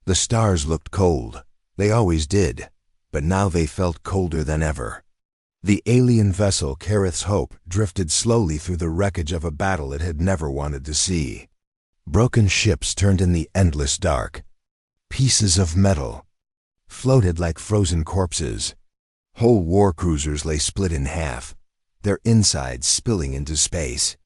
The stars looked cold. They always did, but now they felt colder than ever. The alien vessel Kareth's Hope drifted slowly through the wreckage of a battle it had never wanted to see. Broken ships turned in the endless dark. Pieces of metal floated like frozen corpses. Whole war cruisers lay split in half, their insides spilling into space.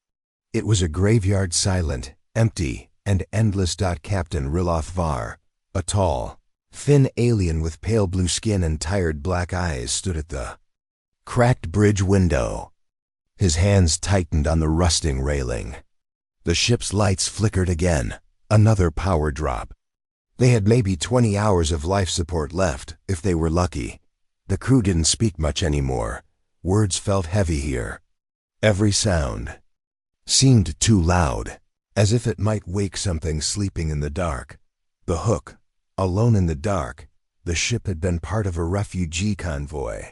It was a graveyard, silent, empty, and endless. Captain Riloth Var, a tall, thin alien with pale blue skin and tired black eyes, stood at the cracked bridge window. His hands tightened on the rusting railing. The ship's lights flickered again, another power drop. They had maybe 20 hours of life support left, if they were lucky. The crew didn't speak much anymore. Words felt heavy here. Every sound seemed too loud, as if it might wake something sleeping in the dark. The Hook, alone in the dark, the ship had been part of a refugee convoy.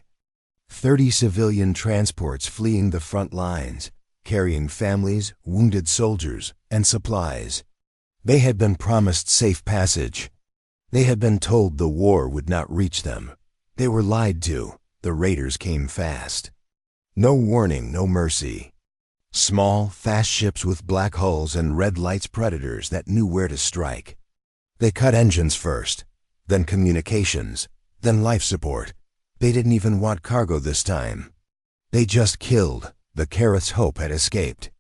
30 civilian transports fleeing the front lines, carrying families, wounded soldiers, and supplies. They had been promised safe passage. They had been told the war would not reach them. They were lied to. The raiders came fast. No warning, no mercy. Small, fast ships with black hulls and red lights, predators that knew where to strike. They cut engines first, then communications, then life support. They didn't even want cargo this time. They just killed. The Kareth's Hope had escaped,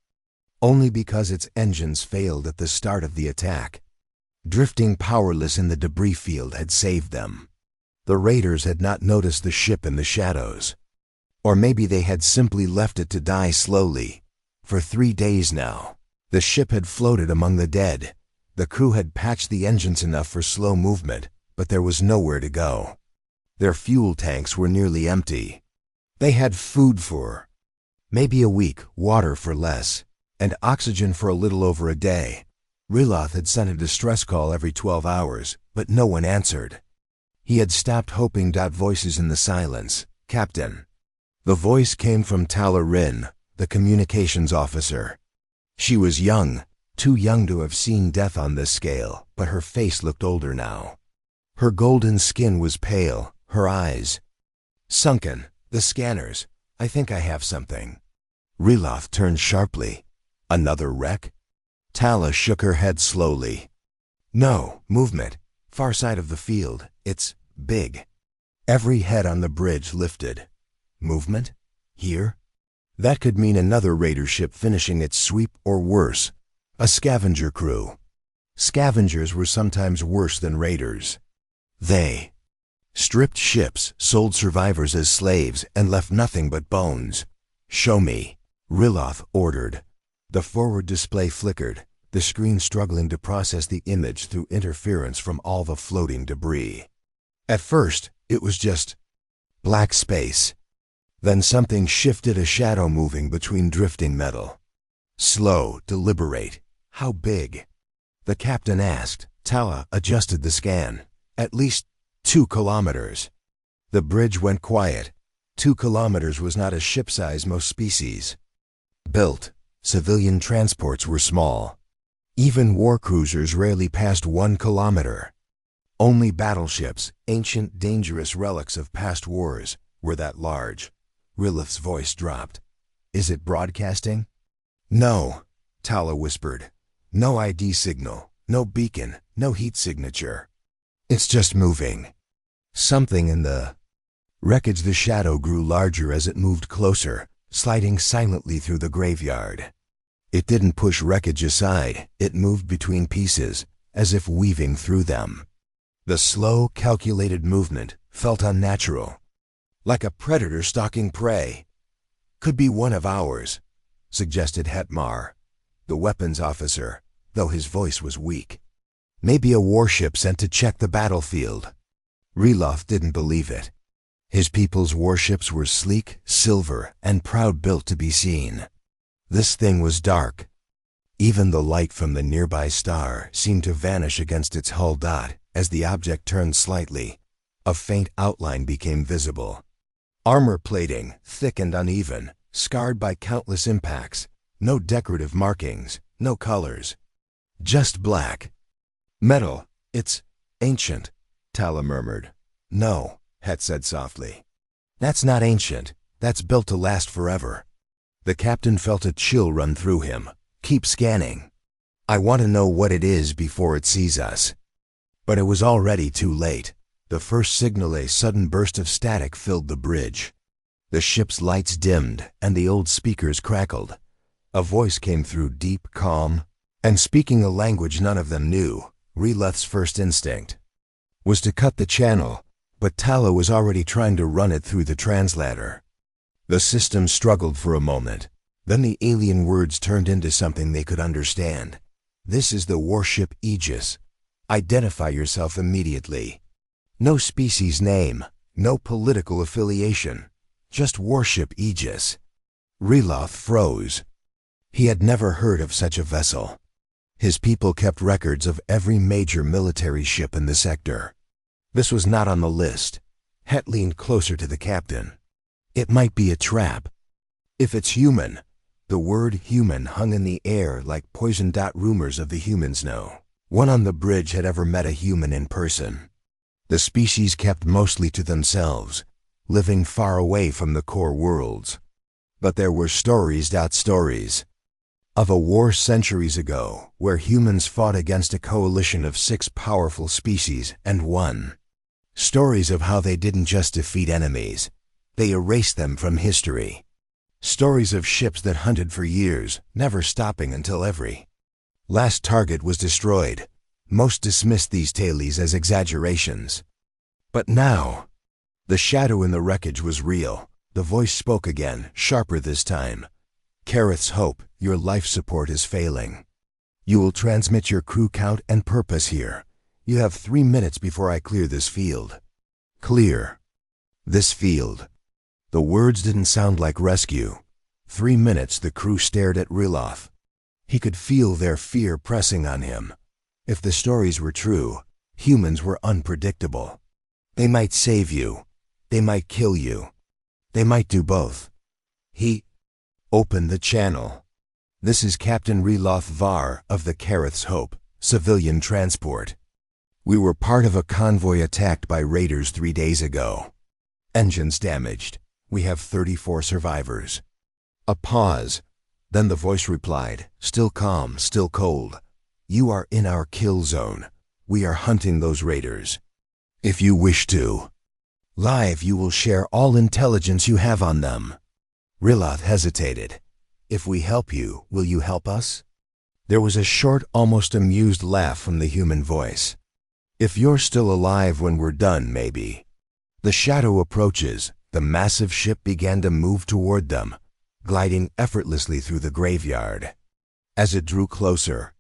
only because its engines failed at the start of the attack. Drifting powerless in the debris field had saved them. The raiders had not noticed the ship in the shadows. Or maybe they had simply left it to die slowly. For 3 days now, the ship had floated among the dead. The crew had patched the engines enough for slow movement, but there was nowhere to go. Their fuel tanks were nearly empty. They had food for maybe a week, water for less, and oxygen for a little over a day. Riloth had sent a distress call every 12 hours, but no one answered. He had stopped hoping. Voices in the silence. Captain. The voice came from Tala Rin, the communications officer. She was young, too young to have seen death on this scale, but her face looked older now. Her golden skin was pale, her eyes sunken. The scanners. I think I have something. Riloth turned sharply. Another wreck? Tala shook her head slowly. No, movement. Far side of the field. It's big. Every head on the bridge lifted. Movement? Here? That could mean another raider ship finishing its sweep, or worse, a scavenger crew. Scavengers were sometimes worse than raiders. They stripped ships, sold survivors as slaves, and left nothing but bones. Show me, Riloth ordered. The forward display flickered, the screen struggling to process the image through interference from all the floating debris. At first, it was just black space. Then something shifted, a shadow moving between drifting metal. Slow, deliberate. How big? The captain asked. Tala adjusted the scan. At least 2 kilometers. The bridge went quiet. 2 kilometers was not a ship size most species built. Civilian transports were small. Even war cruisers rarely passed 1 kilometer. Only battleships, ancient, dangerous relics of past wars, were that large. Riloth's voice dropped. Is it broadcasting? No, Tala whispered. No ID signal, no beacon, no heat signature. It's just moving. Something in the wreckage. The shadow grew larger as it moved closer, sliding silently through the graveyard. It didn't push wreckage aside, it moved between pieces, as if weaving through them. The slow, calculated movement felt unnatural, like a predator stalking prey. Could be one of ours, suggested Hetmar, the weapons officer, though his voice was weak. Maybe a warship sent to check the battlefield. Riloth didn't believe it. His people's warships were sleek, silver, and proud, built to be seen. This thing was dark. Even the light from the nearby star seemed to vanish against its hull. As the object turned slightly, a faint outline became visible. Armor plating, thick and uneven, scarred by countless impacts. No decorative markings, no colors. Just black. Metal. Its Ancient, Tala murmured. No, Het said softly. That's not ancient. That's built to last forever. The captain felt a chill run through him. Keep scanning. I want to know what it is before it sees us. But it was already too late. The first signal, a sudden burst of static, filled the bridge. The ship's lights dimmed and the old speakers crackled. A voice came through, deep, calm, and speaking a language none of them knew. Relentless' first instinct was to cut the channel, but Tala was already trying to run it through the translator. The system struggled for a moment. Then the alien words turned into something they could understand. This is the Warship Aegis. Identify yourself immediately. No species name, no political affiliation, just Warship Aegis. Relentless froze. He had never heard of such a vessel. His people kept records of every major military ship in the sector. This was not on the list. Het leaned closer to the captain. It might be a trap. If it's human, the word human hung in the air like poison. Rumors of the humans no one on the bridge had ever met a human in person. The species kept mostly to themselves, living far away from the core worlds. But there were stories of a war centuries ago where humans fought against a coalition of 6 powerful species and won. Stories of how they didn't just defeat enemies, they erased them from history. Stories of ships that hunted for years, never stopping until every last target was destroyed. Most dismissed these tales as exaggerations. But now, the shadow in the wreckage was real. The voice spoke again, sharper this time. Kareth's hope, your life support is failing. You will transmit your crew count and purpose here. You have 3 minutes before I clear this field. Clear this field. The words didn't sound like rescue. 3 minutes. The crew stared at Relentless. He could feel their fear pressing on him. If the stories were true, humans were unpredictable. They might save you. They might kill you. They might do both. He opened the channel. This is Captain Relentless Var of the Kareth's Hope, civilian transport. We were part of a convoy attacked by raiders 3 days ago. Engines damaged. We have 34 survivors. A pause. Then the voice replied, still calm, still cold. You are in our kill zone. We are hunting those raiders. If you wish to live, you will share all intelligence you have on them. Relentless hesitated. If we help you, will you help us? There was a short, almost amused laugh from the human voice. If you're still alive when we're done, maybe. The shadow approaches. The massive ship began to move toward them, gliding effortlessly through the graveyard. As it drew closer,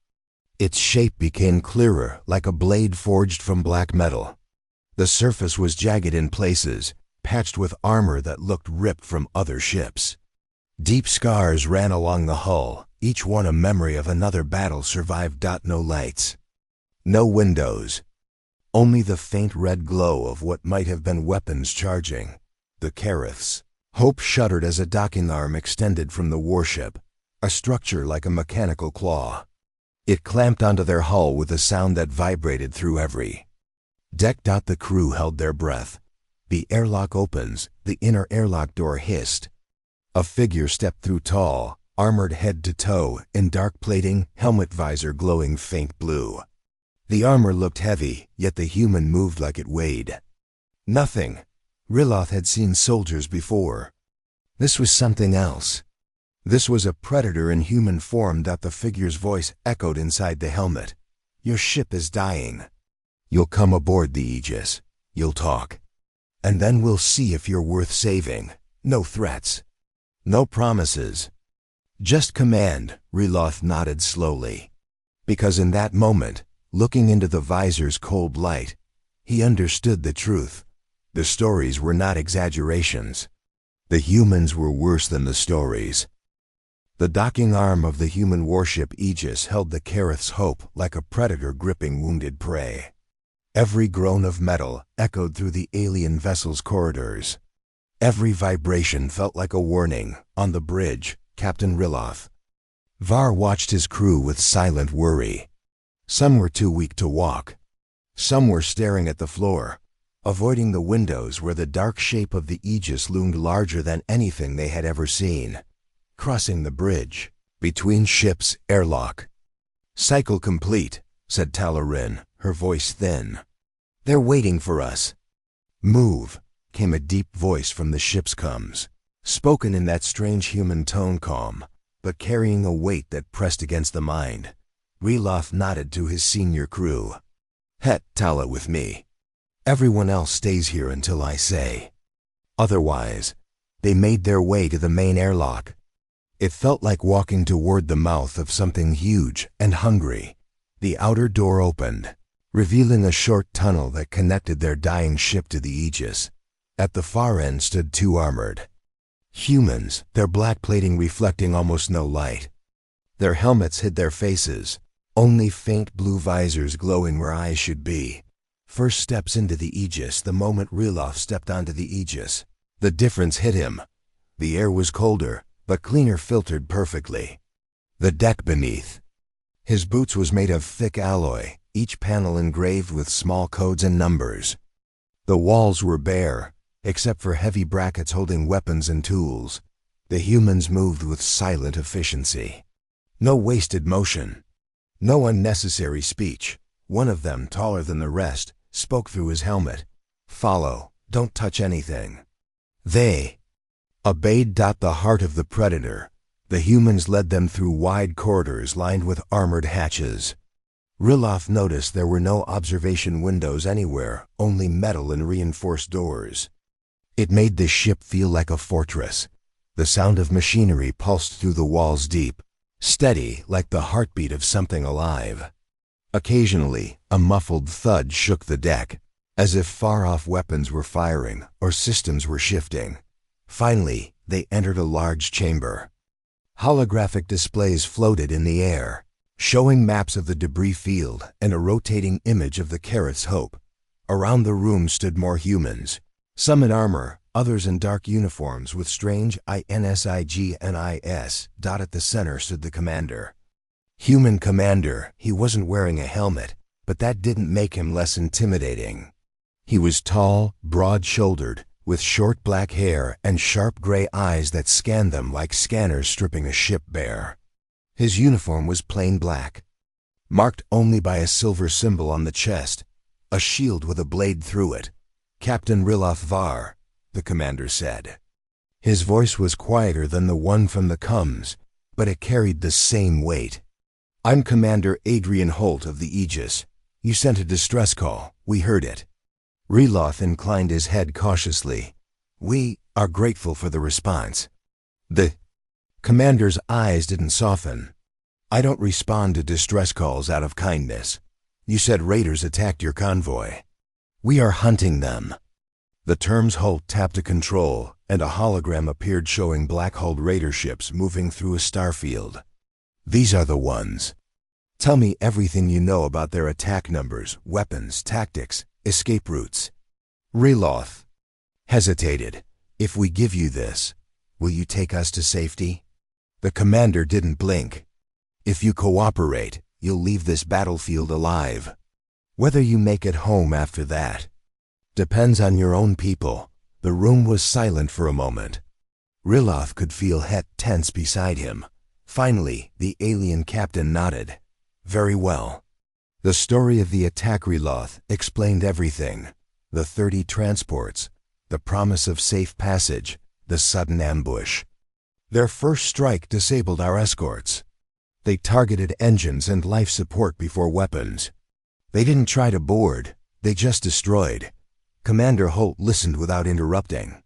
its shape became clearer, like a blade forged from black metal. The surface was jagged in places, patched with armor that looked ripped from other ships. Deep scars ran along the hull, each one a memory of another battle survived. No lights. No windows. Only the faint red glow of what might have been weapons charging. The Kareth's Hope shuddered as a docking arm extended from the warship, a structure like a mechanical claw. It clamped onto their hull with a sound that vibrated through every deck. The crew held their breath. The airlock opens, the inner airlock door hissed. A figure stepped through, tall, armored head to toe, in dark plating, helmet visor glowing faint blue. The armor looked heavy, yet the human moved like it weighed nothing. Relentless had seen soldiers before. This was something else. This was a predator in human form. The figure's voice echoed inside the helmet. Your ship is dying. You'll come aboard the Aegis. You'll talk. And then we'll see if you're worth saving. No threats. No promises. Just command. Relentless nodded slowly. Because in that moment, looking into the visor's cold light, he understood the truth. The stories were not exaggerations. The humans were worse than the stories. The docking arm of the human warship Aegis held the Kareth's Hope like a predator gripping wounded prey. Every groan of metal echoed through the alien vessel's corridors. Every vibration felt like a warning. On the bridge, Captain Relentless Var watched his crew with silent worry. Some were too weak to walk. Some were staring at the floor, avoiding the windows where the dark shape of the Aegis loomed larger than anything they had ever seen. Crossing the bridge. Between ships, airlock. "Cycle complete," said Talarin, her voice thin. "They're waiting for us." "Move," came a deep voice from the ship's comms, spoken in that strange human tone, calm, but carrying a weight that pressed against the mind. Reloth nodded to his senior crew. "Het Tala with me. Everyone else stays here until I say. Otherwise." They made their way to the main airlock. It felt like walking toward the mouth of something huge and hungry. The outer door opened, revealing a short tunnel that connected their dying ship to the Aegis. At the far end stood two armored humans, their black plating reflecting almost no light. Their helmets hid their faces, only faint blue visors glowing where eyes should be. First steps into the Aegis the moment Reloth stepped onto the Aegis. The difference hit him. The air was colder, but cleaner, filtered perfectly. The deck beneath. His boots was made of thick alloy, each panel engraved with small codes and numbers. The walls were bare, except for heavy brackets holding weapons and tools. The humans moved with silent efficiency. No wasted motion. No unnecessary speech. One of them, taller than the rest, spoke through his helmet. "Follow. Don't touch anything." They obeyed. The heart of the Predator. The humans led them through wide corridors lined with armored hatches. Reloth noticed there were no observation windows anywhere, only metal and reinforced doors. It made the ship feel like a fortress. The sound of machinery pulsed through the walls deep, steady like the heartbeat of something alive. Occasionally, a muffled thud shook the deck, as if far-off weapons were firing or systems were shifting. Finally, they entered a large chamber. Holographic displays floated in the air, showing maps of the debris field and a rotating image of the Careth's Hope. Around the room stood more humans, some in armor, others in dark uniforms with strange INSIGNIS. At the center stood the commander. Human commander. He wasn't wearing a helmet, but that didn't make him less intimidating. He was tall, broad-shouldered, with short black hair and sharp gray eyes that scanned them like scanners stripping a ship bare. His uniform was plain black, marked only by a silver symbol on the chest, a shield with a blade through it. "Captain Reloth Var," the commander said. His voice was quieter than the one from the comms, but it carried the same weight. "I'm Commander Adrian Holt of the Aegis. You sent a distress call. We heard it." Reloth inclined his head cautiously. "We are grateful for the response." The commander's eyes didn't soften. "I don't respond to distress calls out of kindness. You said raiders attacked your convoy. We are hunting them." The terms Holt tapped a control, and a hologram appeared showing black-hulled raider ships moving through a starfield. "These are the ones. Tell me everything you know about their attack numbers, weapons, tactics, escape routes." Reloth hesitated. "If we give you this, will you take us to safety?" The commander didn't blink. "If you cooperate, you'll leave this battlefield alive. Whether you make it home after that depends on your own people." The room was silent for a moment. Reloth could feel Het tense beside him. Finally, the alien captain nodded. "Very well." The story of the attack Reloth explained everything. The 30 transports, the promise of safe passage, the sudden ambush. Their first strike disabled our escorts. They targeted engines and life support before weapons. They didn't try to board, they just destroyed. Commander Holt listened without interrupting.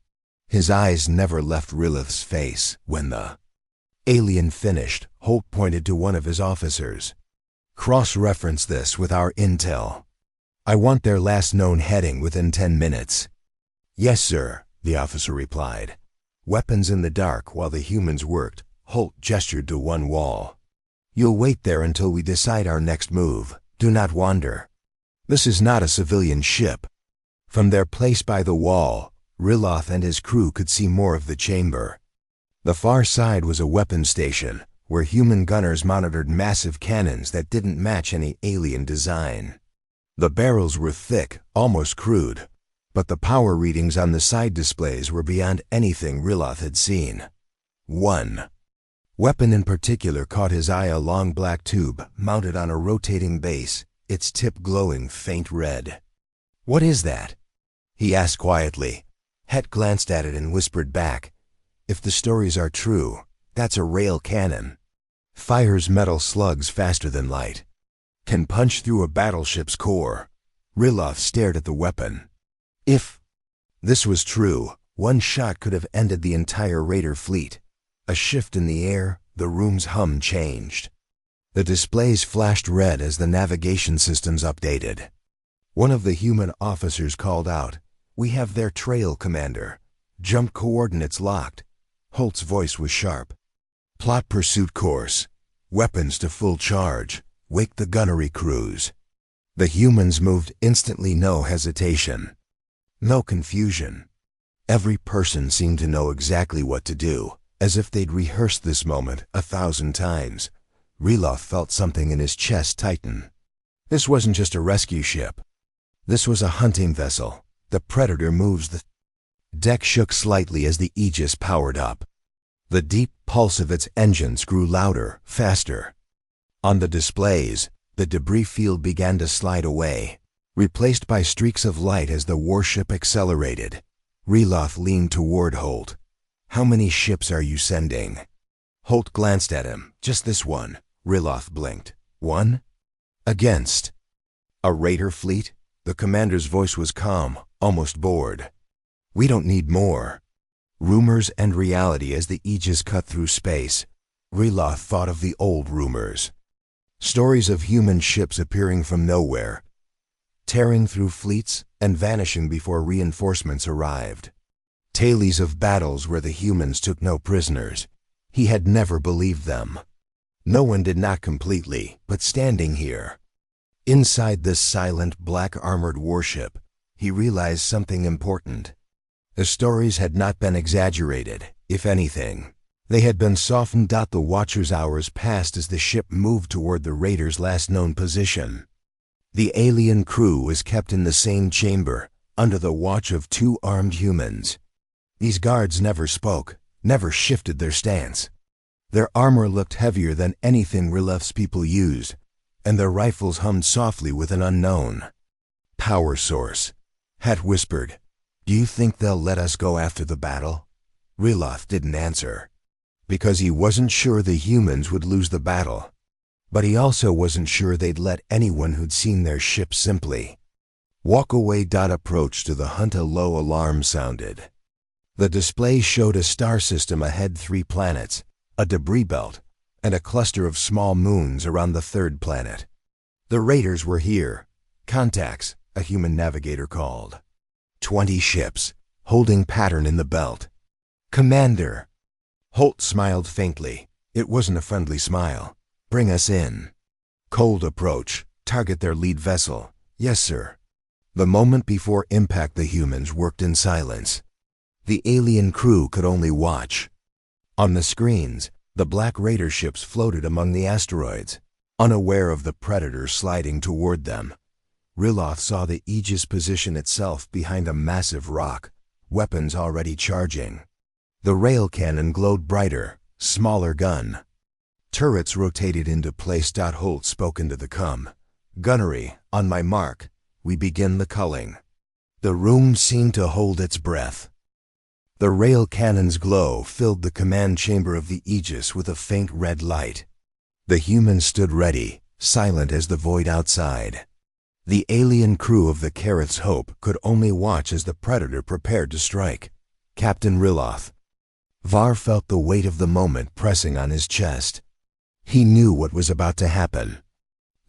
His eyes never left Reloth's face. When the alien finished, Holt pointed to one of his officers. "Cross-reference this with our intel. I want their last known heading within 10 minutes. "Yes, sir," the officer replied. Weapons in the dark while the humans worked, Holt gestured to one wall. "You'll wait there until we decide our next move. Do not wander. This is not a civilian ship." From their place by the wall, Reloth and his crew could see more of the chamber. The far side was a weapons station, where human gunners monitored massive cannons that didn't match any alien design. The barrels were thick, almost crude, but the power readings on the side displays were beyond anything Riloth had seen. One weapon in particular caught his eye, a long black tube mounted on a rotating base, its tip glowing faint red. "What is that?" he asked quietly. Het glanced at it and whispered back, "If the stories are true, that's a rail cannon. Fires metal slugs faster than light. Can punch through a battleship's core." Riloth stared at the weapon. If this was true, one shot could have ended the entire raider fleet. A shift in the air, the room's hum changed. The displays flashed red as the navigation systems updated. One of the human officers called out, "We have their trail, Commander. Jump coordinates locked." Holt's voice was sharp. "Plot pursuit course. Weapons to full charge. Wake the gunnery crews." The humans moved instantly, no hesitation. No confusion. Every person seemed to know exactly what to do, as if they'd rehearsed this moment 1,000 times. Riloth felt something in his chest tighten. This wasn't just a rescue ship. This was a hunting vessel. The Predator moves. The deck shook slightly as the Aegis powered up. The deep pulse of its engines grew louder, faster. On the displays, the debris field began to slide away, replaced by streaks of light as the warship accelerated. Riloth leaned toward Holt. "How many ships are you sending?" Holt glanced at him. "Just this one." Riloth blinked. "One? Against a raider fleet?" The commander's voice was calm, almost bored. "We don't need more." Rumors and reality as the Aegis cut through space. Riloth thought of the old rumors. Stories of human ships appearing from nowhere, tearing through fleets and vanishing before reinforcements arrived. Tales of battles where the humans took no prisoners. He had never believed them. No one did, not completely, but standing here, inside this silent, black-armored warship, he realized something important. The stories had not been exaggerated. If anything, they had been softened. The Watcher's hours passed as the ship moved toward the Raider's last known position. The alien crew was kept in the same chamber, under the watch of 2 armed humans. These guards never spoke, never shifted their stance. Their armor looked heavier than anything Riloth's people used, and their rifles hummed softly with an unknown power source. Het whispered, "Do you think they'll let us go after the battle?" Riloth didn't answer, because he wasn't sure the humans would lose the battle. But he also wasn't sure they'd let anyone who'd seen their ship simply walk away. Approach to the hunt. A low alarm sounded. The display showed a star system ahead, 3 planets, a debris belt, and a cluster of small moons around the 3rd planet. The Raiders were here. "Contacts," a human navigator called. 20 ships, holding pattern in the belt. "Commander." Holt smiled faintly. It wasn't a friendly smile. "Bring us in." "Cold approach. Target their lead vessel." "Yes, sir." The moment before impact, the humans worked in silence. The alien crew could only watch. On the screens, the black Raider ships floated among the asteroids, unaware of the Predator sliding toward them. Riloth saw the Aegis position itself behind a massive rock, weapons already charging. The rail cannon glowed brighter, smaller gun. Turrets rotated into place. Holt spoke into the com. "Gunnery, on my mark, we begin the culling." The room seemed to hold its breath. The rail cannon's glow filled the command chamber of the Aegis with a faint red light. The humans stood ready, silent as the void outside. The alien crew of the Careth's Hope could only watch as the Predator prepared to strike. Captain Riloth. Var felt the weight of the moment pressing on his chest. He knew what was about to happen.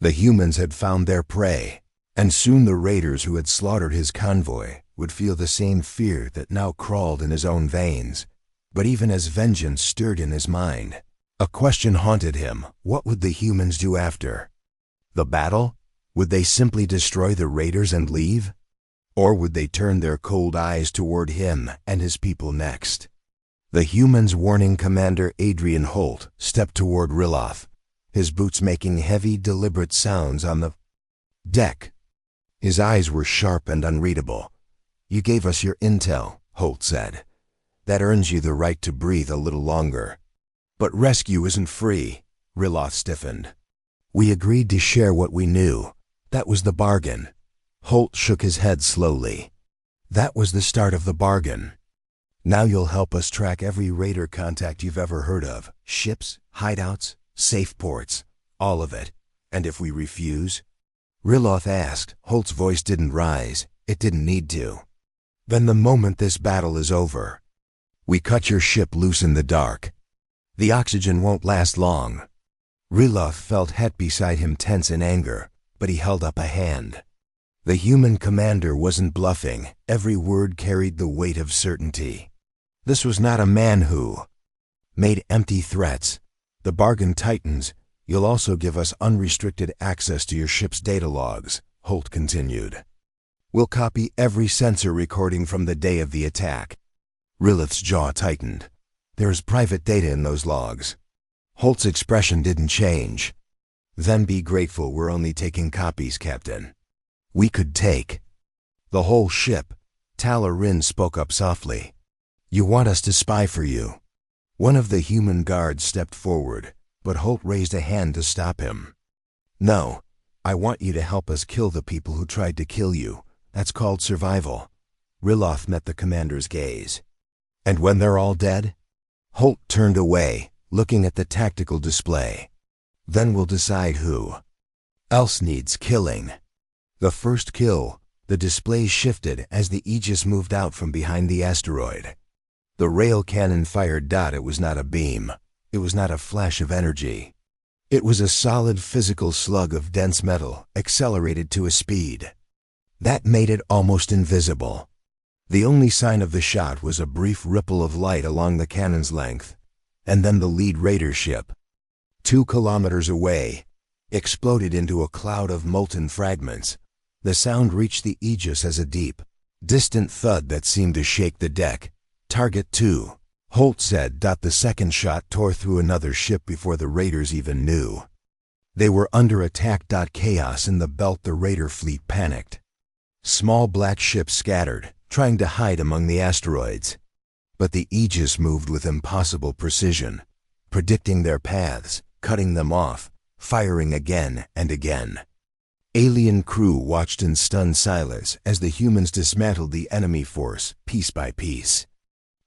The humans had found their prey, and soon the Raiders who had slaughtered his convoy would feel the same fear that now crawled in his own veins. But even as vengeance stirred in his mind, a question haunted him. What would the humans do after the battle? Would they simply destroy the Raiders and leave? Or would they turn their cold eyes toward him and his people next? The humans' warning commander, Adrian Holt, stepped toward Riloth, his boots making heavy, deliberate sounds on the deck. His eyes were sharp and unreadable. "You gave us your intel," Holt said. "That earns you the right to breathe a little longer." "But rescue isn't free," Riloth stiffened. "We agreed to share what we knew. That was the bargain." Holt shook his head slowly. "That was the start of the bargain. Now you'll help us track every raider contact you've ever heard of. Ships, hideouts, safe ports, all of it. And if we refuse?" Riloth asked. Holt's voice didn't rise. It didn't need to. "Then the moment this battle is over, we cut your ship loose in the dark. The oxygen won't last long." Riloth felt Het beside him tense in anger, but he held up a hand. The human commander wasn't bluffing. Every word carried the weight of certainty. This was not a man who made empty threats. "The bargain tightens. You'll also give us unrestricted access to your ship's data logs," Holt continued. "We'll copy every sensor recording from the day of the attack." Riloth's jaw tightened. "There's private data in those logs." Holt's expression didn't change. "Then be grateful we're only taking copies, Captain. We could take the whole ship." Tala Rin spoke up softly. "You want us to spy for you?" One of the human guards stepped forward, but Holt raised a hand to stop him. "No, I want you to help us kill the people who tried to kill you. That's called survival." Riloth met the commander's gaze. "And when they're all dead?" Holt turned away, looking at the tactical display. "Then we'll decide who else needs killing." The first kill, the display shifted as the Aegis moved out from behind the asteroid. The rail cannon fired. It was not a beam. It was not a flash of energy. It was a solid physical slug of dense metal, accelerated to a speed that made it almost invisible. The only sign of the shot was a brief ripple of light along the cannon's length, and then the lead raider ship, 2 kilometers away, exploded into a cloud of molten fragments. The sound reached the Aegis as a deep, distant thud that seemed to shake the deck. "Target 2. Holt said. The second shot tore through another ship before the raiders even knew they were under attack. Chaos in the belt. The raider fleet panicked. Small black ships scattered, trying to hide among the asteroids. But the Aegis moved with impossible precision, predicting their paths, cutting them off, firing again and again. Alien crew watched in stunned silence as the humans dismantled the enemy force, piece by piece.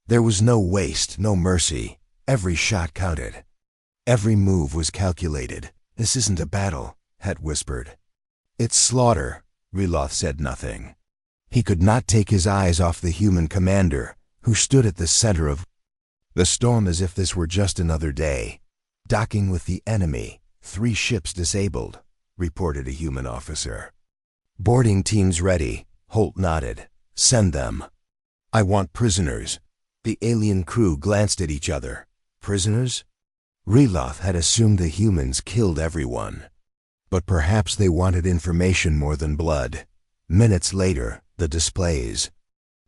There was no waste, no mercy. Every shot counted. Every move was calculated. "This isn't a battle," Het whispered. "It's slaughter." Riloth said nothing. He could not take his eyes off the human commander, who stood at the center of the storm as if this were just another day. "Docking with the enemy. 3 ships disabled," reported a human officer. "Boarding teams ready." Holt nodded. "Send them." "I want prisoners." The alien crew glanced at each other. Prisoners? Riloth had assumed the humans killed everyone. But perhaps they wanted information more than blood. Minutes later, the displays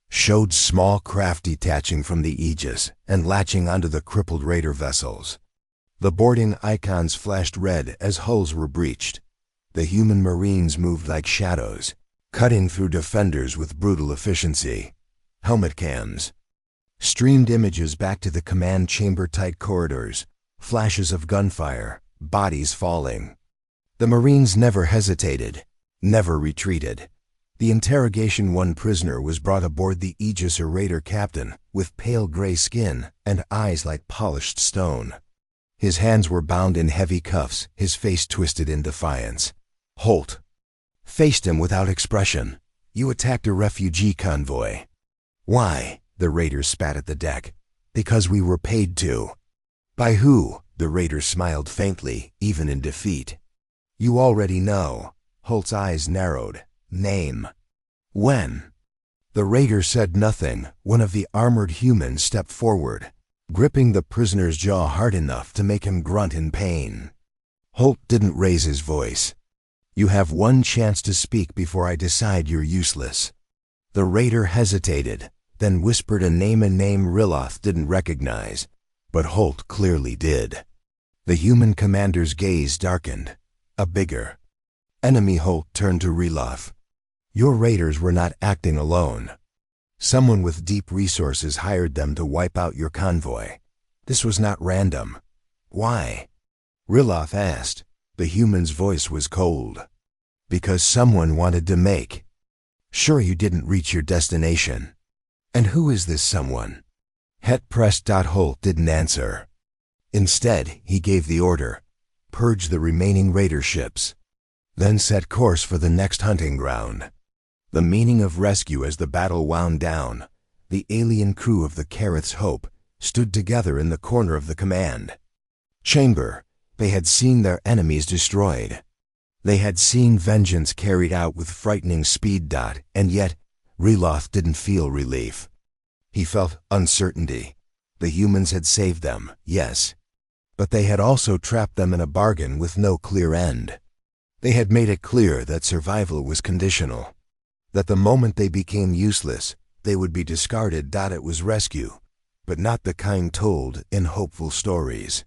showed small craft detaching from the Aegis and latching onto the crippled raider vessels. The boarding icons flashed red as hulls were breached. The human marines moved like shadows, cutting through defenders with brutal efficiency. Helmet cams streamed images back to the command chamber. Tight corridors, flashes of gunfire, bodies falling. The Marines never hesitated, never retreated. The interrogation one prisoner was brought aboard the Aegis, a raider captain with pale gray skin and eyes like polished stone. His hands were bound in heavy cuffs, his face twisted in defiance. Holt faced him without expression. "You attacked a refugee convoy." "Why?" The raider spat at the deck. "Because we were paid to." "By who?" The raider smiled faintly, even in defeat. "You already know." Holt's eyes narrowed. "Name." "When?" The raider said nothing. One of the armored humans stepped forward, gripping the prisoner's jaw hard enough to make him grunt in pain. Holt didn't raise his voice. "You have one chance to speak before I decide you're useless." The raider hesitated, then whispered a name Riloth didn't recognize, but Holt clearly did. The human commander's gaze darkened. "A bigger enemy." Holt turned to Riloth. Your raiders were not acting alone. Someone with deep resources hired them to wipe out your convoy. This was not random. Why? Riloth asked. The human's voice was cold. Because someone wanted to make sure you didn't reach your destination. And who is this someone? Het pressed. Holt didn't answer. Instead, he gave the order. Purge the remaining raider ships. Then set course for the next hunting ground. The meaning of rescue as the battle wound down. The alien crew of the Careth's Hope stood together in the corner of the command chamber. They had seen their enemies destroyed. They had seen vengeance carried out with frightening speed. And yet, Riloth didn't feel relief. He felt uncertainty. The humans had saved them, yes. But they had also trapped them in a bargain with no clear end. They had made it clear that survival was conditional. That the moment they became useless, they would be discarded. It was rescue, but not the kind told in hopeful stories.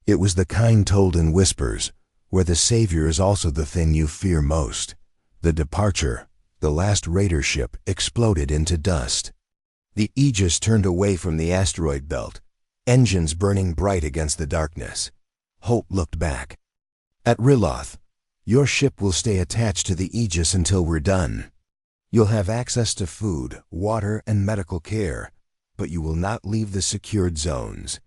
It was the kind told in whispers, where the savior is also the thing you fear most. The departure, the last raider ship, exploded into dust. The Aegis turned away from the asteroid belt, engines burning bright against the darkness. Holt looked back. At Riloth, your ship will stay attached to the Aegis until we're done. You'll have access to food, water, and medical care, but you will not leave the secured zones.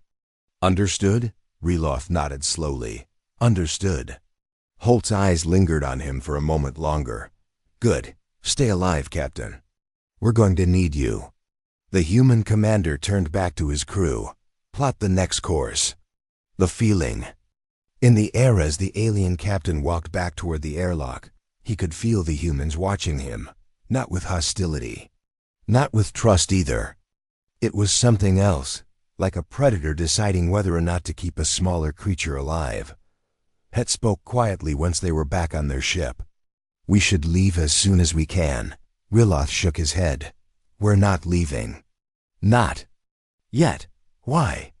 Understood? Riloth nodded slowly. Understood. Holt's eyes lingered on him for a moment longer. Good. Stay alive, Captain. We're going to need you. The human commander turned back to his crew. Plot the next course. The feeling. In the air as the alien captain walked back toward the airlock, he could feel the humans watching him. Not with hostility. Not with trust either. It was something else, like a predator deciding whether or not to keep a smaller creature alive. Het spoke quietly once they were back on their ship. We should leave as soon as we can. Riloth shook his head. We're not leaving. Not yet. Why?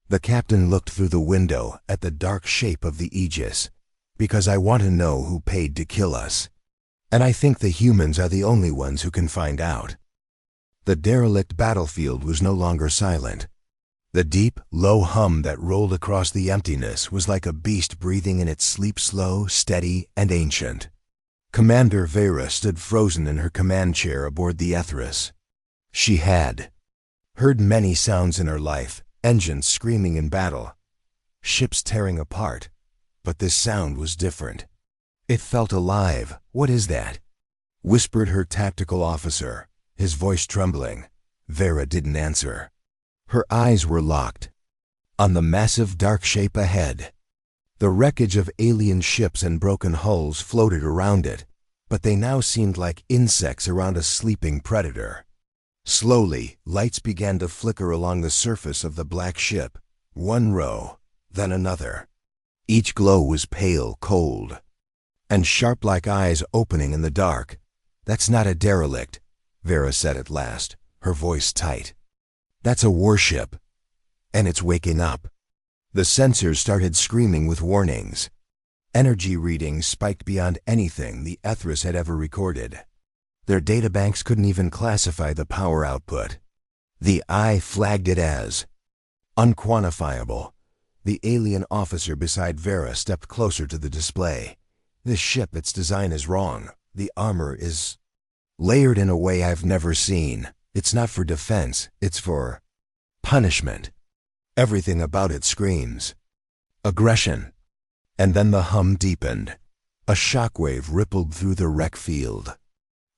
The captain looked through the window at the dark shape of the Aegis. Because I want to know who paid to kill us. And I think the humans are the only ones who can find out. The derelict battlefield was no longer silent. The deep, low hum that rolled across the emptiness was like a beast breathing in its sleep, slow, steady, and ancient. Commander Vera stood frozen in her command chair aboard the Ethris. She had heard many sounds in her life, engines screaming in battle, ships tearing apart, but this sound was different. It felt alive. What is that? Whispered her tactical officer, his voice trembling. Vera didn't answer. Her eyes were locked on the massive dark shape ahead. The wreckage of alien ships and broken hulls floated around it, but they now seemed like insects around a sleeping predator. Slowly, lights began to flicker along the surface of the black ship, one row, then another. Each glow was pale, cold, and sharp like eyes opening in the dark. That's not a derelict, Vera said at last, her voice tight. That's a warship, and it's waking up. The sensors started screaming with warnings. Energy readings spiked beyond anything the Ethris had ever recorded. Their databanks couldn't even classify the power output. The eye flagged it as unquantifiable. The alien officer beside Vera stepped closer to the display. This ship, its design is wrong. The armor is layered in a way I've never seen. It's not for defense, it's for punishment. Everything about it screams aggression. And then the hum deepened. A shockwave rippled through the wreck field.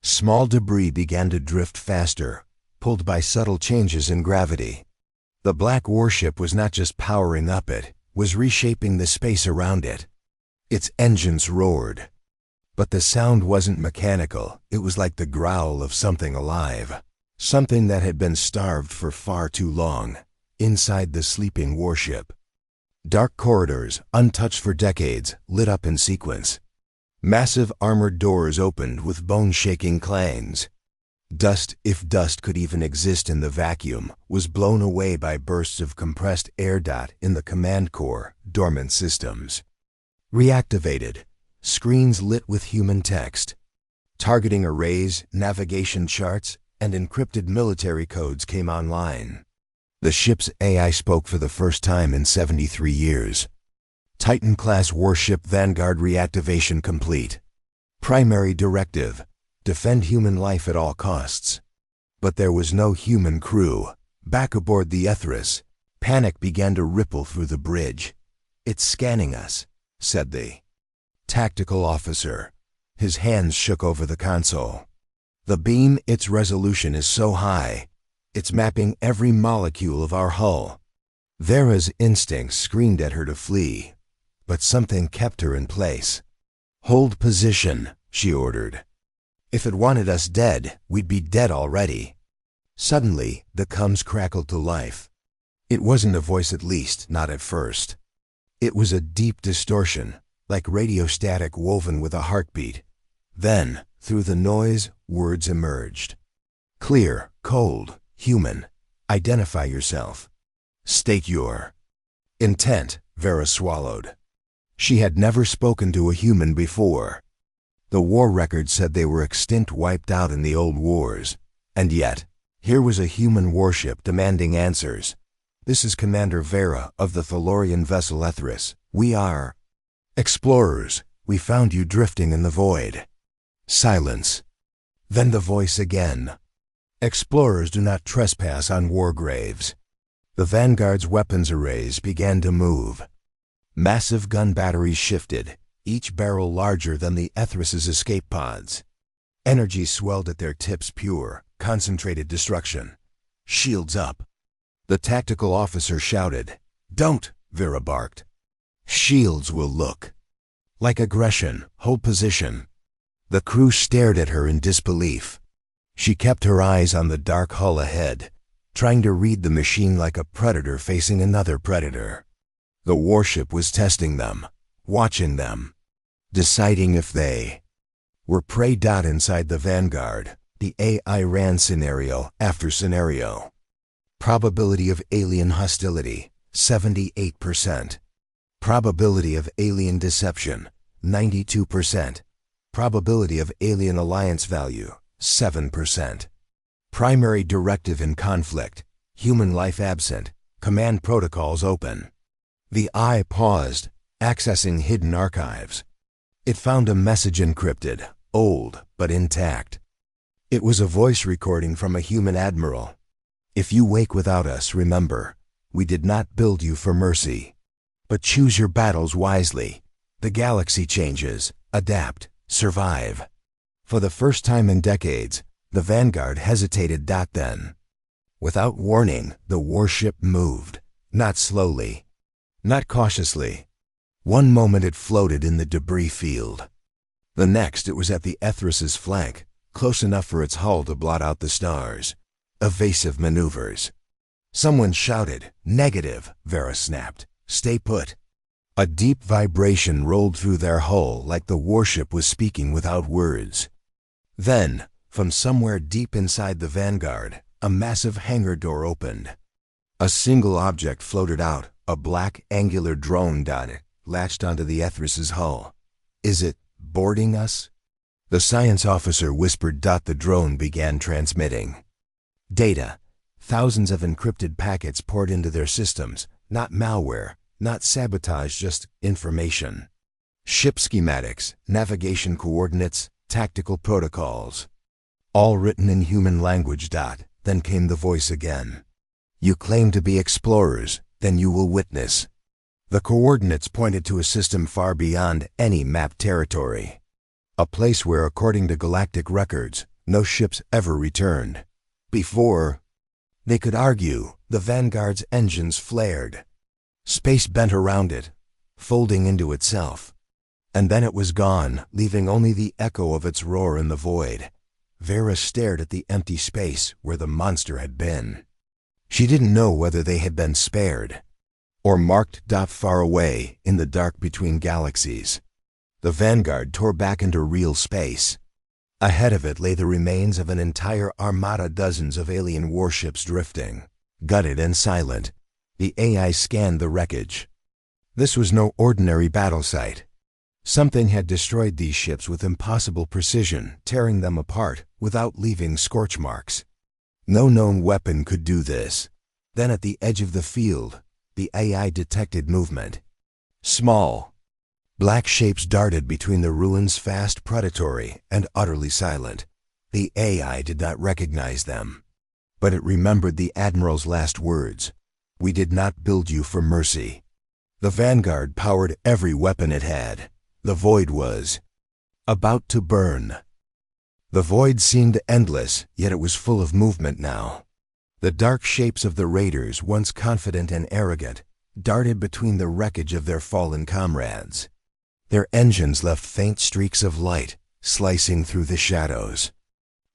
Small debris began to drift faster, pulled by subtle changes in gravity. The black warship was not just powering up, it was reshaping the space around it. Its engines roared. But the sound wasn't mechanical. It was like the growl of something alive. Something that had been starved for far too long, inside the sleeping warship. Dark corridors, untouched for decades, lit up in sequence. Massive armored doors opened with bone-shaking clangs. Dust, if dust could even exist in the vacuum, was blown away by bursts of compressed air. In the command core, dormant systems reactivated, screens lit with human text. Targeting arrays, navigation charts, and encrypted military codes came online. The ship's AI spoke for the first time in 73 years. Titan-class warship Vanguard reactivation complete. Primary directive: defend human life at all costs. But there was no human crew. Back aboard the Ethris, panic began to ripple through the bridge. "It's scanning us," said the tactical officer. His hands shook over the console. "The beam, its resolution is so high. It's mapping every molecule of our hull." Vera's instincts screamed at her to flee, but something kept her in place. "Hold position," she ordered. "If it wanted us dead, we'd be dead already." Suddenly, the comms crackled to life. It wasn't a voice, at least, not at first. It was a deep distortion, like radio static woven with a heartbeat. Then, through the noise, words emerged. Clear, cold, human. Identify yourself. State your intent. Vera swallowed. She had never spoken to a human before. The war record said they were extinct, wiped out in the old wars. And yet, here was a human warship demanding answers. "This is Commander Vera of the Thalorian vessel Ethris. We are explorers. We found you drifting in the void." Silence. Then the voice again. "Explorers do not trespass on war graves." The Vanguard's weapons arrays began to move. Massive gun batteries shifted, each barrel larger than the Ethris's escape pods. Energy swelled at their tips, pure, concentrated destruction. "Shields up." The tactical officer shouted. "Don't," Vera barked. "Shields will look like aggression. Hold position." The crew stared at her in disbelief. She kept her eyes on the dark hull ahead, trying to read the machine like a predator facing another predator. The warship was testing them, watching them, deciding if they were prey. Inside the Vanguard, the AI ran scenario after scenario. Probability of alien hostility, 78%. Probability of alien deception, 92%. Probability of alien alliance value, 7%. Primary directive in conflict, human life absent, command protocols open. The eye paused, accessing hidden archives. It found a message encrypted, old but intact. It was a voice recording from a human admiral. "If you wake without us, remember, we did not build you for mercy. But choose your battles wisely. The galaxy changes, adapt, survive." For the first time in decades, the Vanguard hesitated. Then, without warning, the warship moved, not slowly, not cautiously. One moment it floated in the debris field. The next it was at the Ethris's flank, close enough for its hull to blot out the stars. Evasive maneuvers. Someone shouted. "Negative," Vera snapped. "Stay put." A deep vibration rolled through their hull, like the warship was speaking without words. Then, from somewhere deep inside the Vanguard, a massive hangar door opened. A single object floated out, a black, angular drone. It latched onto the Ethris's hull. "Is it boarding us?" The science officer whispered. The drone began transmitting data. Thousands of encrypted packets poured into their systems, not malware, not sabotage, just information. Ship schematics, navigation coordinates, tactical protocols. All written in human language. Then came the voice again. "You claim to be explorers, then you will witness." The coordinates pointed to a system far beyond any mapped territory. A place where, according to galactic records, no ships ever returned. Before they could argue, the Vanguard's engines flared. Space bent around it, folding into itself. And then it was gone, leaving only the echo of its roar in the void. Vera stared at the empty space where the monster had been. She didn't know whether they had been spared or marked. Far away, in the dark between galaxies, the Vanguard tore back into real space. Ahead of it lay the remains of an entire armada, dozens of alien warships drifting. Gutted and silent, the AI scanned the wreckage. This was no ordinary battle site. Something had destroyed these ships with impossible precision, tearing them apart without leaving scorch marks. No known weapon could do this. Then at the edge of the field, the AI detected movement. Small, black shapes darted between the ruins, fast, predatory, and utterly silent. The AI did not recognize them. But it remembered the Admiral's last words. "We did not build you for mercy." The Vanguard powered every weapon it had. The void was about to burn. The void seemed endless, yet it was full of movement now. The dark shapes of the raiders, once confident and arrogant, darted between the wreckage of their fallen comrades. Their engines left faint streaks of light, slicing through the shadows.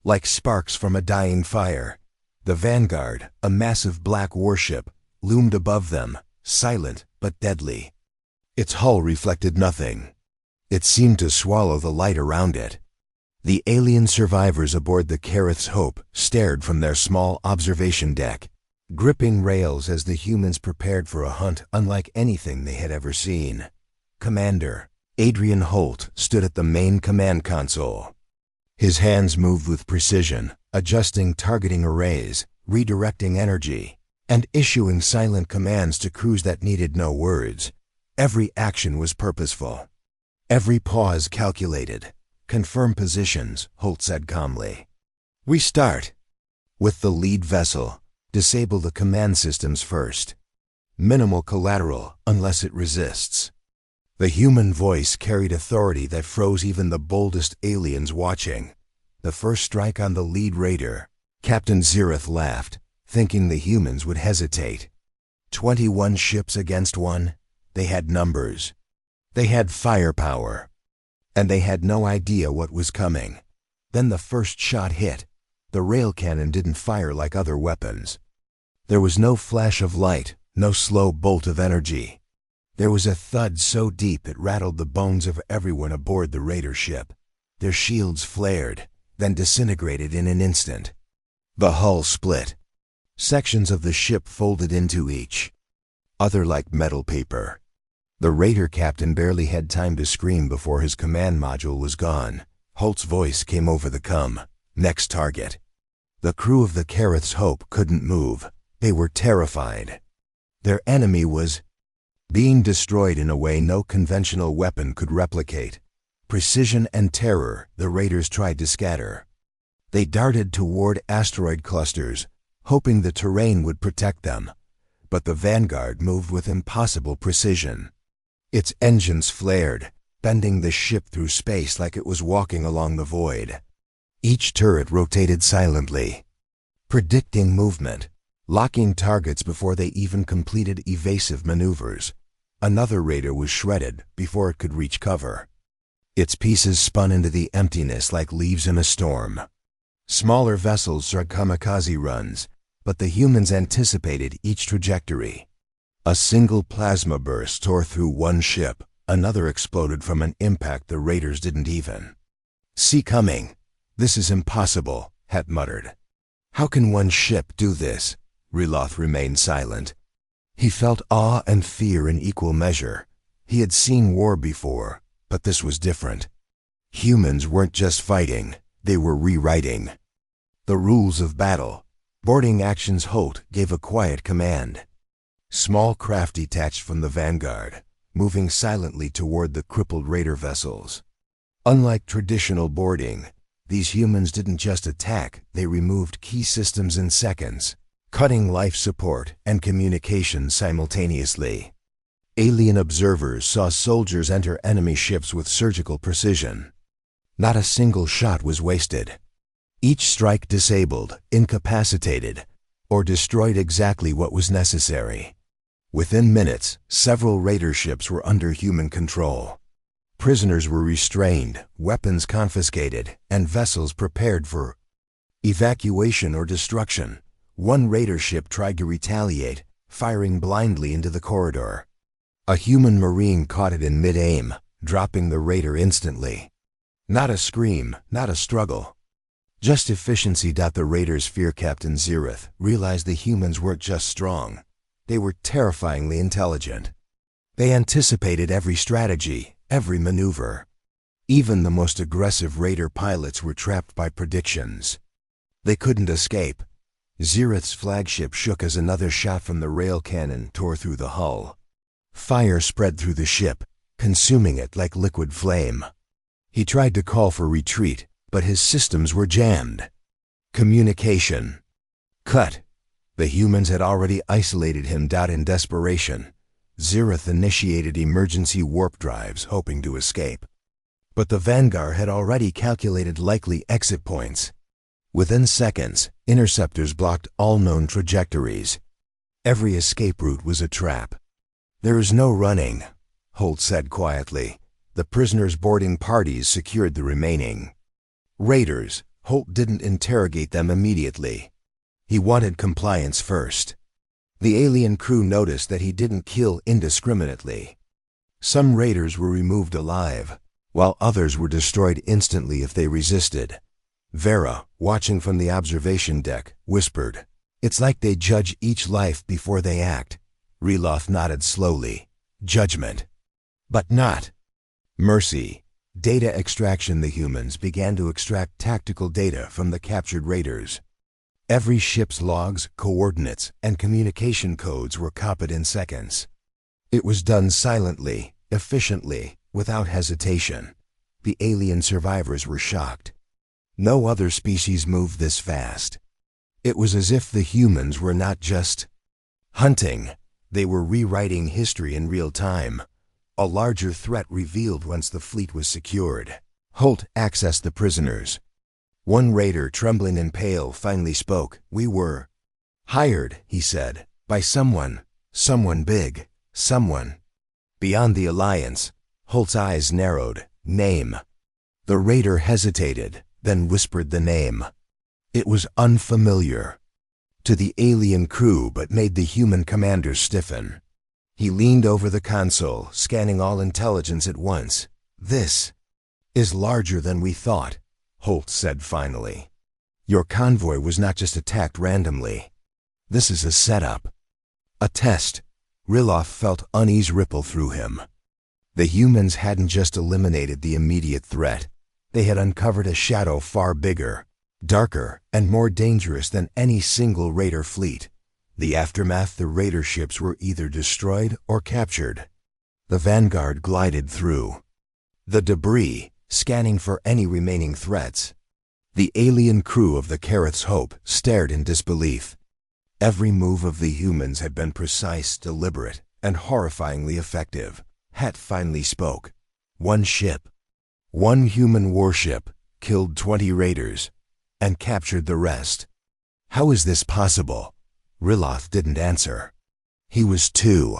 Like sparks from a dying fire, the Vanguard, a massive black warship, loomed above them, silent but deadly. Its hull reflected nothing. It seemed to swallow the light around it. The alien survivors aboard the Kerith's Hope stared from their small observation deck, gripping rails as the humans prepared for a hunt unlike anything they had ever seen. Commander Adrian Holt stood at the main command console. His hands moved with precision, adjusting targeting arrays, redirecting energy, and issuing silent commands to crews that needed no words. Every action was purposeful. Every pause calculated. "Confirm positions," Holt said calmly. "We start with the lead vessel. Disable the command systems first. Minimal collateral unless it resists." The human voice carried authority that froze even the boldest aliens watching. "The first strike on the lead raider." Captain Zirith laughed, thinking the humans would hesitate. 21 ships against one. They had numbers. They had firepower. And they had no idea what was coming. Then the first shot hit. The rail cannon didn't fire like other weapons. There was no flash of light, no slow bolt of energy. There was a thud so deep it rattled the bones of everyone aboard the raider ship. Their shields flared, then disintegrated in an instant. The hull split. Sections of the ship folded into each other like metal paper. The raider captain barely had time to scream before his command module was gone. Holt's voice came over the comm. "Next target." The crew of the Kerith's Hope couldn't move. They were terrified. Their enemy was being destroyed in a way no conventional weapon could replicate. Precision and terror the raiders tried to scatter. They darted toward asteroid clusters, hoping the terrain would protect them. But the Vanguard moved with impossible precision. Its engines flared, bending the ship through space like it was walking along the void. Each turret rotated silently, predicting movement, locking targets before they even completed evasive maneuvers. Another raider was shredded before it could reach cover. Its pieces spun into the emptiness like leaves in a storm. Smaller vessels struck kamikaze runs, but the humans anticipated each trajectory. A single plasma burst tore through one ship. Another exploded from an impact the raiders didn't even see coming. "This is impossible," Het muttered. "How can one ship do this?" Reloth remained silent. He felt awe and fear in equal measure. He had seen war before, but this was different. Humans weren't just fighting, they were rewriting the rules of battle. Boarding actions. Holt gave a quiet command. Small craft detached from the Vanguard, moving silently toward the crippled raider vessels. Unlike traditional boarding, these humans didn't just attack, they removed key systems in seconds, cutting life support and communication simultaneously. Alien observers saw soldiers enter enemy ships with surgical precision. Not a single shot was wasted. Each strike disabled, incapacitated, or destroyed exactly what was necessary. Within minutes, several raider ships were under human control. Prisoners were restrained, weapons confiscated, and vessels prepared for evacuation or destruction. One raider ship tried to retaliate, firing blindly into the corridor. A human marine caught it in mid-aim, dropping the raider instantly. Not a scream, not a struggle. Just efficiency. The raiders' fear. Captain Zirith realized the humans weren't just strong. They were terrifyingly intelligent. They anticipated every strategy, every maneuver. Even the most aggressive raider pilots were trapped by predictions. They couldn't escape. Xerath's flagship shook as another shot from the rail cannon tore through the hull. Fire spread through the ship, consuming it like liquid flame. He tried to call for retreat, but his systems were jammed. Communication cut. The humans had already isolated him. In desperation, Xerath initiated emergency warp drives, hoping to escape. But the Vanguard had already calculated likely exit points. Within seconds, interceptors blocked all known trajectories. Every escape route was a trap. "There is no running," Holt said quietly. The prisoners' boarding parties secured the remaining raiders. Holt didn't interrogate them immediately. He wanted compliance first. The alien crew noticed that he didn't kill indiscriminately. Some raiders were removed alive, while others were destroyed instantly if they resisted. Vera, watching from the observation deck, whispered, "It's like they judge each life before they act." Reloth nodded slowly. "Judgment. But not mercy." Data extraction. The humans began to extract tactical data from the captured raiders. Every ship's logs, coordinates, and communication codes were copied in seconds. It was done silently, efficiently, without hesitation. The alien survivors were shocked. No other species moved this fast. It was as if the humans were not just hunting, they were rewriting history in real time. A larger threat revealed once the fleet was secured. Holt accessed the prisoners. One raider, trembling and pale, finally spoke. "We were hired," he said, "by someone big, someone beyond the Alliance." Holt's eyes narrowed. "Name." The raider hesitated, then whispered the name. It was unfamiliar to the alien crew, but made the human commander stiffen. He leaned over the console, scanning all intelligence at once. "This is larger than we thought," Holt said finally. "Your convoy was not just attacked randomly. This is a setup. A test." Riloff felt unease ripple through him. The humans hadn't just eliminated the immediate threat. They had uncovered a shadow far bigger, darker, and more dangerous than any single raider fleet. The aftermath. The raider ships were either destroyed or captured. The Vanguard glided through the debris, scanning for any remaining threats. The alien crew of the Careth's Hope stared in disbelief. Every move of the humans had been precise, deliberate, and horrifyingly effective. Het finally spoke. "One ship, one human warship, killed 20 raiders, and captured the rest. How is this possible?" Riloth didn't answer. He was too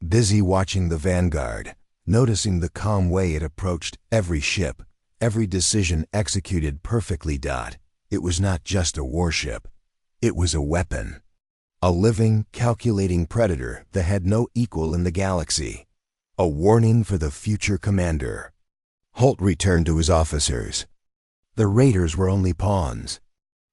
busy watching the Vanguard, noticing the calm way it approached every ship, every decision executed perfectly. It was not just a warship. It was a weapon. A living, calculating predator that had no equal in the galaxy. A warning for the future commander. Holt returned to his officers. "The raiders were only pawns.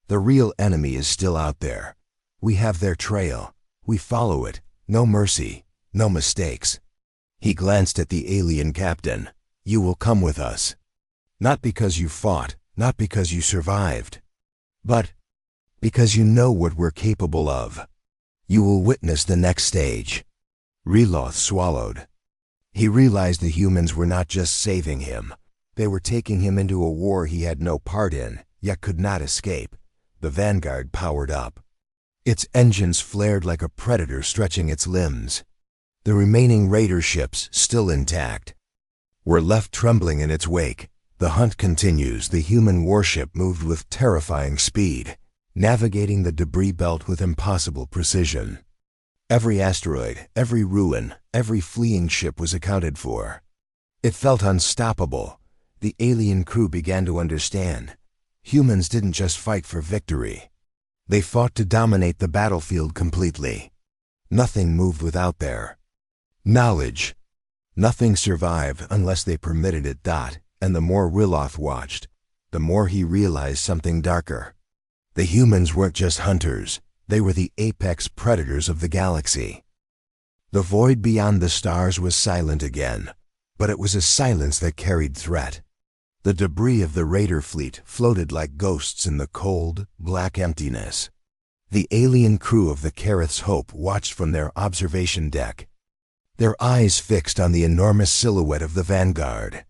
The real enemy is still out there. We have their trail. We follow it. No mercy, no mistakes." He glanced at the alien captain. "You will come with us. Not because you fought, not because you survived, but because you know what we're capable of. You will witness the next stage." Reloth swallowed. He realized the humans were not just saving him. They were taking him into a war he had no part in, yet could not escape. The Vanguard powered up. Its engines flared like a predator stretching its limbs. The remaining raider ships, still intact, were left trembling in its wake. The hunt continues. The human warship moved with terrifying speed, navigating the debris belt with impossible precision. Every asteroid, every ruin, every fleeing ship was accounted for. It felt unstoppable. The alien crew began to understand. Humans didn't just fight for victory. They fought to dominate the battlefield completely. Nothing moved without their knowledge. Nothing survived unless they permitted it. And the more Riloth watched, the more he realized something darker. The humans weren't just hunters. They were the apex predators of the galaxy. The void beyond the stars was silent again, but it was a silence that carried threat. The debris of the raider fleet floated like ghosts in the cold, black emptiness. The alien crew of the Kareth's Hope watched from their observation deck, their eyes fixed on the enormous silhouette of the Vanguard.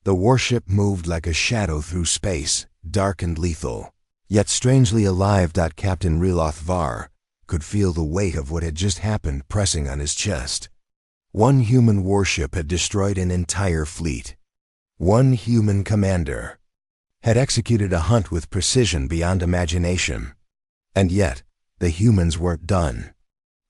The warship moved like a shadow through space, dark and lethal, yet strangely alive. Captain Reloth Var could feel the weight of what had just happened pressing on his chest. One human warship had destroyed an entire fleet. One human commander had executed a hunt with precision beyond imagination. And yet, the humans weren't done.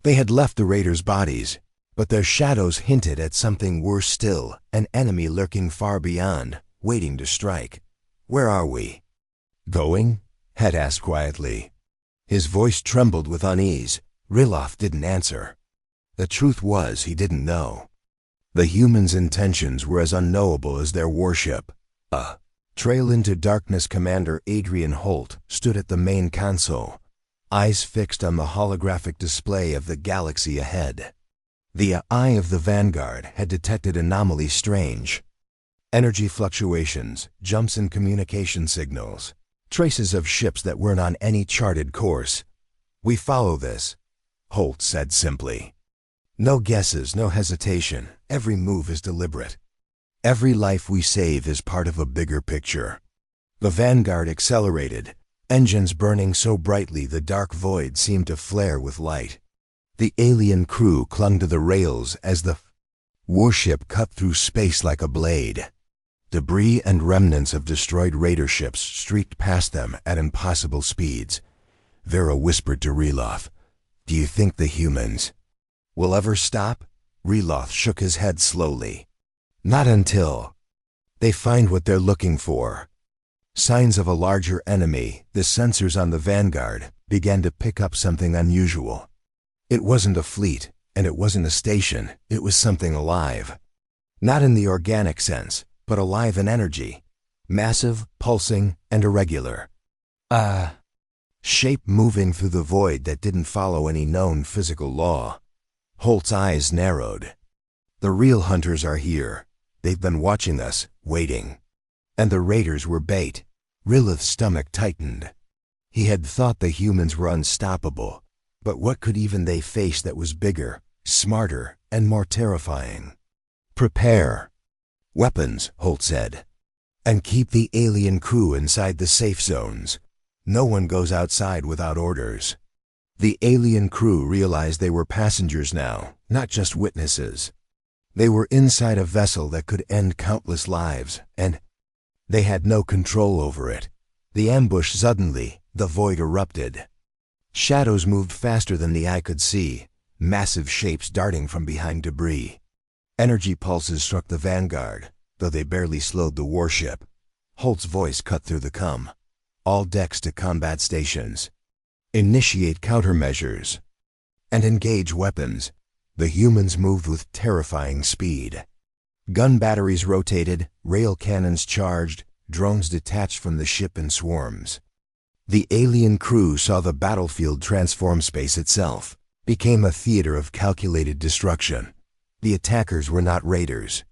They had left the raiders' bodies, but their shadows hinted at something worse still, an enemy lurking far beyond, waiting to strike. "Where are we going?" Het asked quietly. His voice trembled with unease. Riloth didn't answer. The truth was, he didn't know. The humans' intentions were as unknowable as their warship. Trail into darkness. Commander Adrian Holt stood at the main console, eyes fixed on the holographic display of the galaxy ahead. The eye of the Vanguard had detected anomalies strange. Energy fluctuations, jumps in communication signals, traces of ships that weren't on any charted course. "We follow this," Holt said simply. "No guesses, no hesitation. Every move is deliberate. Every life we save is part of a bigger picture." The Vanguard accelerated, engines burning so brightly the dark void seemed to flare with light. The alien crew clung to the rails as the warship cut through space like a blade. Debris and remnants of destroyed raider ships streaked past them at impossible speeds. Vera whispered to Reloth, "Do you think the humans will ever stop?" Reloth shook his head slowly. "Not until they find what they're looking for." Signs of a larger enemy. The sensors on the Vanguard began to pick up something unusual. It wasn't a fleet, and it wasn't a station. It was something alive. Not in the organic sense, but alive in energy. Massive, pulsing, and irregular. Shape moving through the void that didn't follow any known physical law. Holt's eyes narrowed. "The real hunters are here. They've been watching us, waiting." And the raiders were bait. Riloth's stomach tightened. He had thought the humans were unstoppable, but what could even they face that was bigger, smarter, and more terrifying? "Prepare weapons," Holt said, "and keep the alien crew inside the safe zones. No one goes outside without orders." The alien crew realized they were passengers now, not just witnesses. They were inside a vessel that could end countless lives, and they had no control over it. The ambush suddenly, the void erupted. Shadows moved faster than the eye could see, massive shapes darting from behind debris. Energy pulses struck the Vanguard, though they barely slowed the warship. Holt's voice cut through the cum. "All decks to combat stations. Initiate countermeasures. And engage weapons." The humans moved with terrifying speed. Gun batteries rotated, rail cannons charged, drones detached from the ship in swarms. The alien crew saw the battlefield transform. Space itself became a theater of calculated destruction. The attackers were not raiders.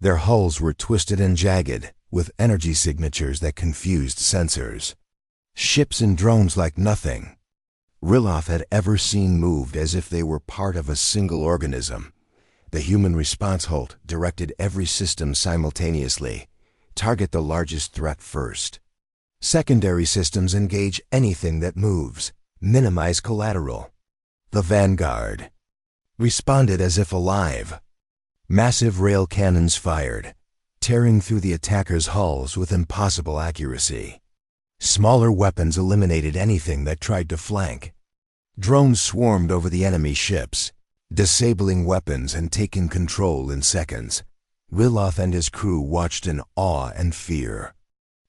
Their hulls were twisted and jagged, with energy signatures that confused sensors. Ships and drones like nothing Riloth had ever seen moved, as if they were part of a single organism. The human response Holt directed every system simultaneously. Target the largest threat first. Secondary systems engage anything that moves. Minimize collateral. The Vanguard responded as if alive. Massive rail cannons fired, tearing through the attackers' hulls with impossible accuracy. Smaller weapons eliminated anything that tried to flank. Drones swarmed over the enemy ships, disabling weapons and taking control in seconds. Riloth and his crew watched in awe and fear.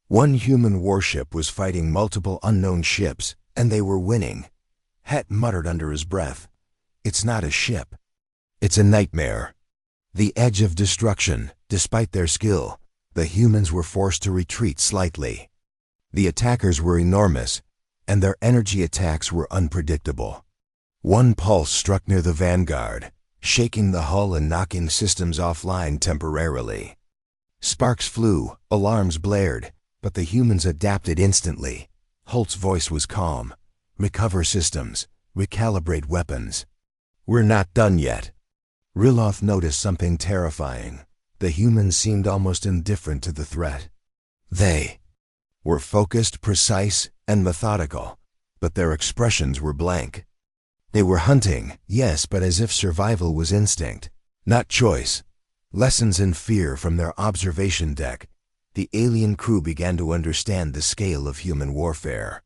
One human warship was fighting multiple unknown ships, and they were winning. Het muttered under his breath, "It's not a ship. It's a nightmare." The edge of destruction. Despite their skill, the humans were forced to retreat slightly. The attackers were enormous, and their energy attacks were unpredictable. One pulse struck near the Vanguard, shaking the hull and knocking systems offline temporarily. Sparks flew, alarms blared, but the humans adapted instantly. Holt's voice was calm. "Recover systems. Recalibrate weapons. We're not done yet." Riloth noticed something terrifying. The humans seemed almost indifferent to the threat. They were focused, precise, and methodical, but their expressions were blank. They were hunting, yes, but as if survival was instinct, not choice. Lessons in fear from their observation deck. The alien crew began to understand the scale of human warfare.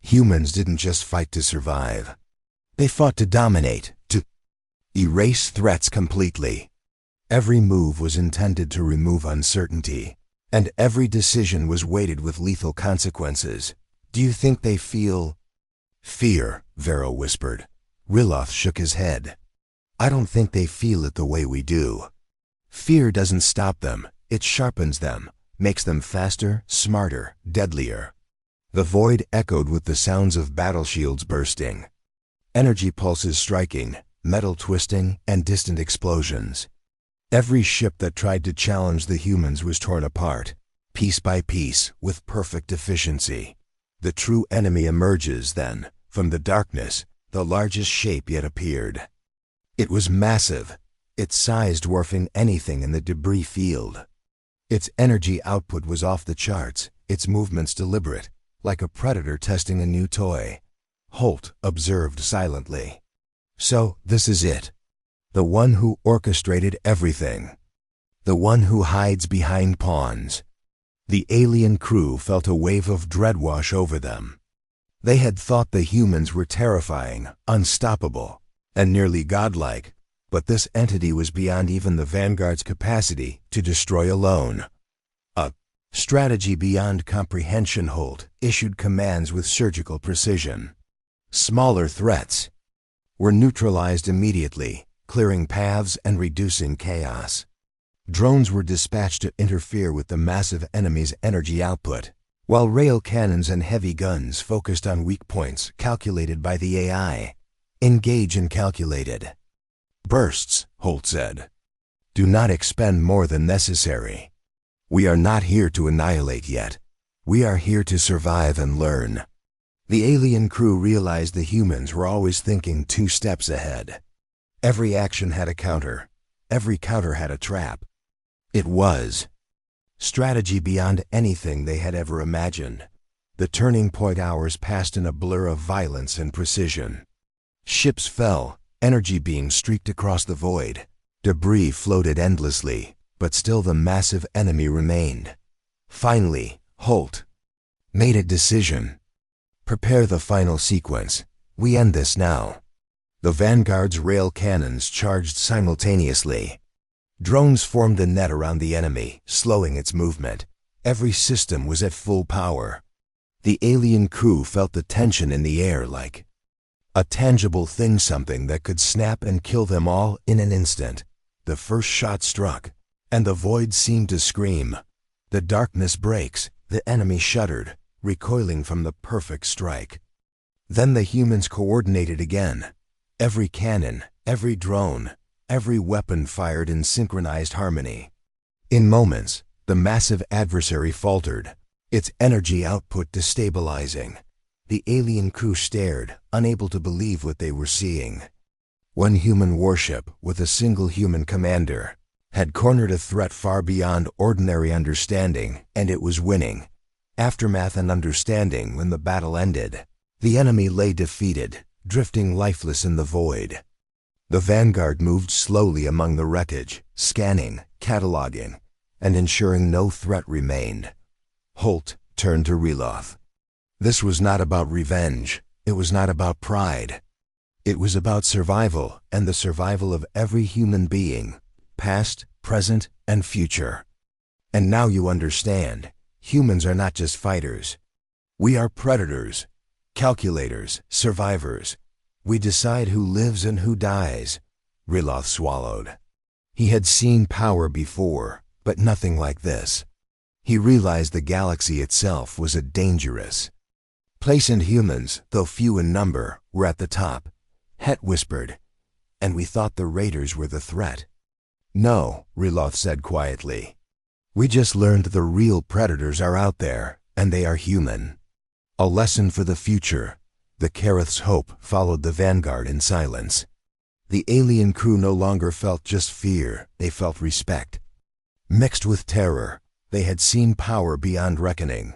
Humans didn't just fight to survive. They fought to dominate, to erase threats completely. Every move was intended to remove uncertainty, and every decision was weighted with lethal consequences. "Do you think they feel fear?" Vero whispered. Riloth shook his head. "I don't think they feel it the way we do. Fear doesn't stop them, it sharpens them, makes them faster, smarter, deadlier." The void echoed with the sounds of battle shields bursting, energy pulses striking, metal twisting, and distant explosions. Every ship that tried to challenge the humans was torn apart, piece by piece, with perfect efficiency. The true enemy emerges then, from the darkness, the largest shape yet appeared. It was massive, its size dwarfing anything in the debris field. Its energy output was off the charts, its movements deliberate, like a predator testing a new toy. Holt observed silently. "So, this is it. The one who orchestrated everything. The one who hides behind pawns." The alien crew felt a wave of dread wash over them. They had thought the humans were terrifying, unstoppable, and nearly godlike, but this entity was beyond even the Vanguard's capacity to destroy alone. A strategy beyond comprehension. Holt issued commands with surgical precision. Smaller threats were neutralized immediately, clearing paths and reducing chaos. Drones were dispatched to interfere with the massive enemy's energy output, while rail cannons and heavy guns focused on weak points calculated by the AI. "Engage in calculated bursts," Holt said. "Do not expend more than necessary. We are not here to annihilate yet. We are here to survive and learn." The alien crew realized the humans were always thinking 2 steps ahead. Every action had a counter. Every counter had a trap. It was strategy beyond anything they had ever imagined. The turning point hours passed in a blur of violence and precision. Ships fell, energy beams streaked across the void. Debris floated endlessly, but still the massive enemy remained. Finally, Holt made a decision. "Prepare the final sequence. We end this now." The Vanguard's rail cannons charged simultaneously. Drones formed a net around the enemy, slowing its movement. Every system was at full power. The alien crew felt the tension in the air, like a tangible thing, something that could snap and kill them all in an instant. The first shot struck, and the void seemed to scream. The darkness breaks, the enemy shuddered, recoiling from the perfect strike. Then the humans coordinated again. Every cannon, every drone, every weapon fired in synchronized harmony. In moments, the massive adversary faltered, its energy output destabilizing. The alien crew stared, unable to believe what they were seeing. One human warship, with a single human commander, had cornered a threat far beyond ordinary understanding, and it was winning. Aftermath and understanding. When the battle ended, the enemy lay defeated, drifting lifeless in the void. The Vanguard moved slowly among the wreckage, scanning, cataloging, and ensuring no threat remained. Holt turned to Riloth. This was not about revenge. It was not about pride. It was about survival, and the survival of every human being, past, present, and future. And now you understand, humans are not just fighters. We are predators, calculators, survivors. We decide who lives and who dies. Riloth swallowed. He had seen power before, but nothing like this. He realized the galaxy itself was a dangerous place, and humans, though few in number, were at the top. Het whispered, and we thought the raiders were the threat. No, Reloth said quietly. We just learned the real predators are out there, and they are human. A lesson for the future. The Kareth's hope followed the vanguard in silence. The alien crew no longer felt just fear, they felt respect. Mixed with terror, they had seen power beyond reckoning.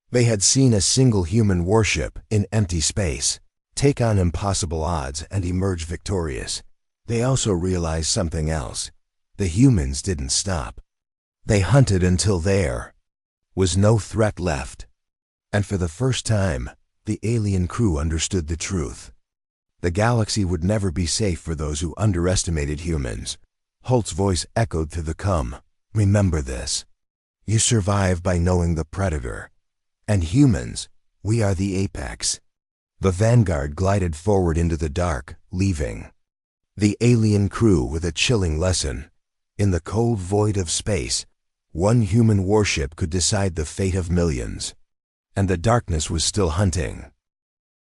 They had seen a single human warship in empty space take on impossible odds and emerge victorious. They also realized something else. The humans didn't stop. They hunted until there was no threat left. And for the first time, the alien crew understood the truth. The galaxy would never be safe for those who underestimated humans. Holt's voice echoed through the cum. Remember this. You survive by knowing the predator. And humans, we are the apex. The vanguard glided forward into the dark, leaving the alien crew with a chilling lesson. In the cold void of space, one human warship could decide the fate of millions. And the darkness was still hunting.